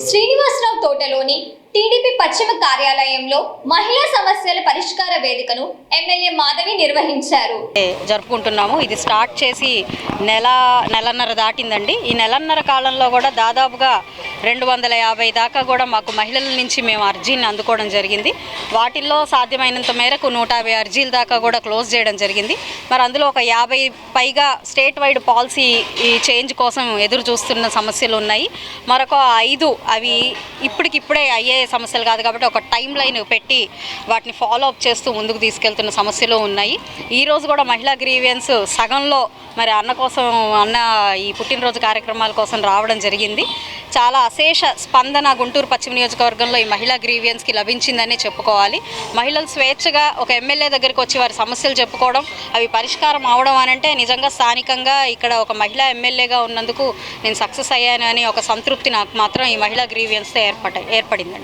శ్రీనివాసరావు తోటలోని టీడీపీ పశ్చిమ కార్యాలయంలో మహిళా సమస్యల పరిష్కార వేదికను ఎమ్మెల్యే మాధవి నిర్వహించారు. జరుపుకుంటున్నాము. ఇది స్టార్ట్ చేసి నెలన్నర దాటిందండి. ఈ నెలన్నర కాలంలో కూడా దాదాపుగా 250 దాకా కూడా మాకు మహిళల నుంచి మేము అర్జీని అందుకోవడం జరిగింది. వాటిల్లో సాధ్యమైనంత మేరకు 150 అర్జీల దాకా కూడా క్లోజ్ చేయడం జరిగింది. మరి అందులో ఒక 50 పైగా స్టేట్ వైడ్ పాలసీ చేంజ్ కోసం ఎదురు చూస్తున్న సమస్యలు ఉన్నాయి. మరొక 5 అవి ఇప్పటికిప్పుడే అయ్యే సమస్యలు కాదు కాబట్టి ఒక టైం లైన్ పెట్టి వాటిని ఫాలో అప్ చేస్తూ ముందుకు తీసుకెళ్తున్న సమస్యలు ఉన్నాయి. ఈరోజు కూడా మహిళా గ్రీవియన్స్ సగంలో మరి అన్న ఈ పుట్టినరోజు కార్యక్రమాల కోసం రావడం జరిగింది. చాలా అశేష స్పందన గుంటూరు పశ్చిమ నియోజకవర్గంలో ఈ మహిళా గ్రీవియన్స్కి లభించిందని చెప్పుకోవాలి. మహిళలు స్వేచ్ఛగా ఒక ఎమ్మెల్యే దగ్గరికి వచ్చి వారి సమస్యలు చెప్పుకోవడం, అవి పరిష్కారం అవడం అనంటే నిజంగా స్థానికంగా ఇక్కడ ఒక మహిళా ఎమ్మెల్యేగా ఉన్నందుకు నేను సక్సెస్ అయ్యాను అని ఒక సంతృప్తి నాకు మాత్రం ఈ మహిళా గ్రీవియన్స్తో ఏర్పడిందండి.